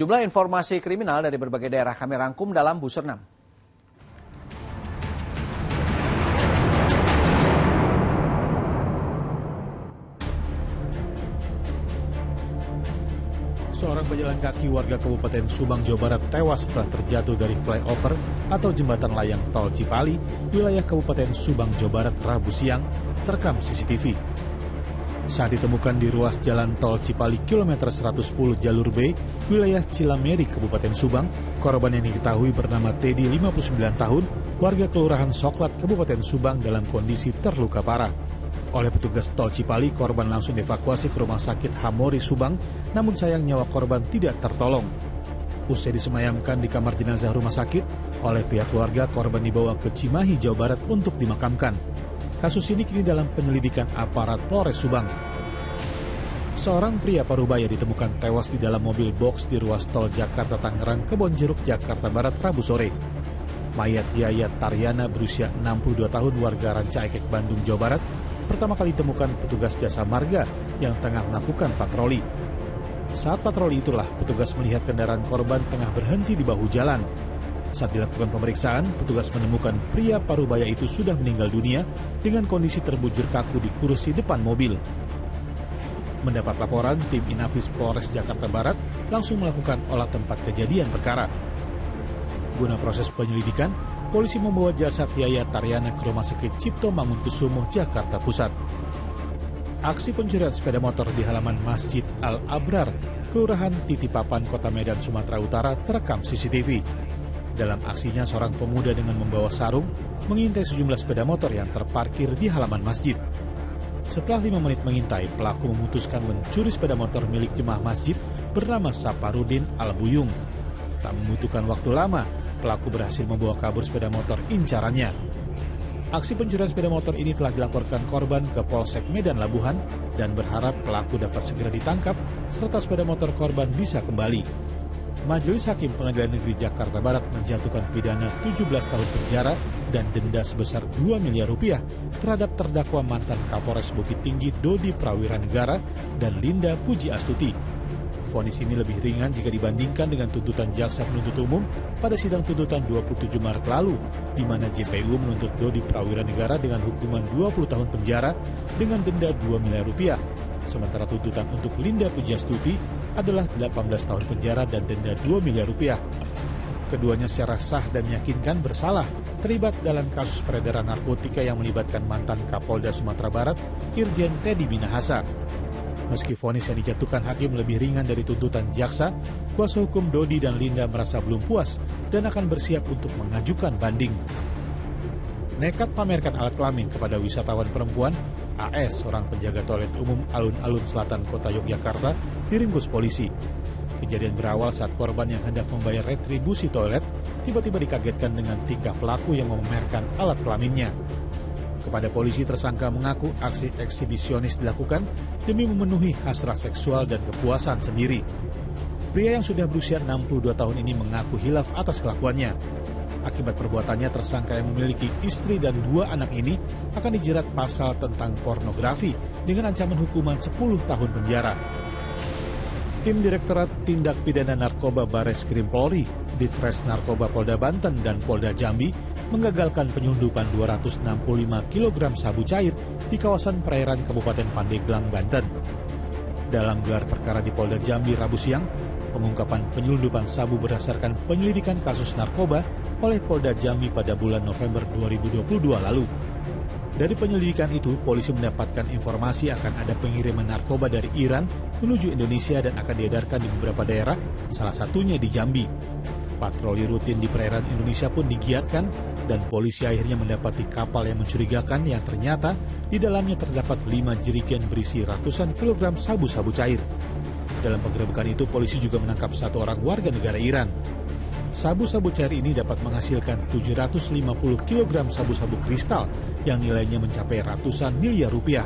Jumlah informasi kriminal dari berbagai daerah kami rangkum dalam Busur 6. Seorang pejalan kaki warga Kabupaten Subang, Jawa Barat tewas setelah terjatuh dari flyover atau jembatan layang tol Cipali, wilayah Kabupaten Subang, Jawa Barat, Rabu siang, terekam CCTV. Saat ditemukan di ruas jalan tol Cipali kilometer 110 jalur B, wilayah Cilameri, Kabupaten Subang, korban yang diketahui bernama Teddy, 59 tahun, warga Kelurahan Soklat, Kabupaten Subang dalam kondisi terluka parah. Oleh petugas tol Cipali, korban langsung dievakuasi ke Rumah Sakit Hamori, Subang, namun sayang nyawa korban tidak tertolong. Usai disemayamkan di kamar jenazah rumah sakit, oleh pihak keluarga, korban dibawa ke Cimahi, Jawa Barat untuk dimakamkan. Kasus ini kini dalam penyelidikan aparat Polres Subang. Seorang pria Parubaya ditemukan tewas di dalam mobil box di ruas tol Jakarta-Tangerang, Kebonjeruk, Jakarta Barat, Rabu sore. Mayat Yaya Taryana berusia 62 tahun warga Ranca Ekek, Bandung, Jawa Barat, pertama kali ditemukan petugas jasa marga yang tengah melakukan patroli. Saat patroli itulah petugas melihat kendaraan korban tengah berhenti di bahu jalan. Saat dilakukan pemeriksaan, petugas menemukan pria Parubaya itu sudah meninggal dunia dengan kondisi terbujur kaku di kursi depan mobil. Mendapat laporan, tim Inafis Polres Jakarta Barat langsung melakukan olah tempat kejadian perkara. Guna proses penyelidikan, polisi membawa jasad Yaya Taryana ke Rumah Sakit Cipto Mangunkusumo, Jakarta Pusat. Aksi pencurian sepeda motor di halaman Masjid Al-Abrar, Kelurahan Titipapan, Kota Medan, Sumatera Utara, terekam CCTV. Dalam aksinya, seorang pemuda dengan membawa sarung mengintai sejumlah sepeda motor yang terparkir di halaman masjid. Setelah 5 menit mengintai, pelaku memutuskan mencuri sepeda motor milik jemaah masjid bernama Saparudin Al-Buyung. Tak membutuhkan waktu lama, pelaku berhasil membawa kabur sepeda motor incarannya. Aksi pencurian sepeda motor ini telah dilaporkan korban ke Polsek Medan Labuhan dan berharap pelaku dapat segera ditangkap serta sepeda motor korban bisa kembali. Majelis Hakim Pengadilan Negeri Jakarta Barat menjatuhkan pidana 17 tahun penjara dan denda sebesar 2 miliar rupiah terhadap terdakwa mantan Kapolres Bukit Tinggi Dodi Prawiranegara dan Linda Puji Astuti. Vonis ini lebih ringan jika dibandingkan dengan tuntutan jaksa penuntut umum pada sidang tuntutan 27 Maret lalu, di mana JPU menuntut Dodi Prawiranegara dengan hukuman 20 tahun penjara dengan denda 2 miliar rupiah. Sementara tuntutan untuk Linda Puji Astuti adalah 18 tahun penjara dan denda 2 miliar rupiah. Keduanya secara sah dan meyakinkan bersalah terlibat dalam kasus peredaran narkotika yang melibatkan mantan Kapolda Sumatera Barat, Irjen Teddy Minahasa. Meski vonis yang dijatuhkan hakim lebih ringan dari tuntutan jaksa, kuasa hukum Dodi dan Linda merasa belum puas dan akan bersiap untuk mengajukan banding. Nekat pamerkan alat kelamin kepada wisatawan perempuan, AS, seorang penjaga toilet umum alun-alun selatan kota Yogyakarta, diringkus polisi. Kejadian berawal saat korban yang hendak membayar retribusi toilet tiba-tiba dikagetkan dengan tingkah pelaku yang memamerkan alat kelaminnya. Kepada polisi, tersangka mengaku aksi eksibisionis dilakukan demi memenuhi hasrat seksual dan kepuasan sendiri. Pria yang sudah berusia 62 tahun ini mengaku hilaf atas kelakuannya. Akibat perbuatannya, tersangka yang memiliki istri dan 2 anak ini akan dijerat pasal tentang pornografi dengan ancaman hukuman 10 tahun penjara. Tim Direktorat Tindak Pidana Narkoba Bareskrim Polri, Ditres Narkoba Polda Banten dan Polda Jambi menggagalkan penyelundupan 265 kg sabu cair di kawasan perairan Kabupaten Pandeglang, Banten. Dalam gelar perkara di Polda Jambi Rabu siang, pengungkapan penyelundupan sabu berdasarkan penyelidikan kasus narkoba oleh Polda Jambi pada bulan November 2022 lalu. Dari penyelidikan itu, polisi mendapatkan informasi akan ada pengiriman narkoba dari Iran menuju Indonesia dan akan diedarkan di beberapa daerah, salah satunya di Jambi. Patroli rutin di perairan Indonesia pun digiatkan dan polisi akhirnya mendapati kapal yang mencurigakan yang ternyata di dalamnya terdapat 5 jerigen berisi ratusan kilogram sabu-sabu cair. Dalam penggerebekan itu, polisi juga menangkap 1 orang warga negara Iran. Sabu-sabu cair ini dapat menghasilkan 750 kg sabu-sabu kristal yang nilainya mencapai ratusan miliar rupiah.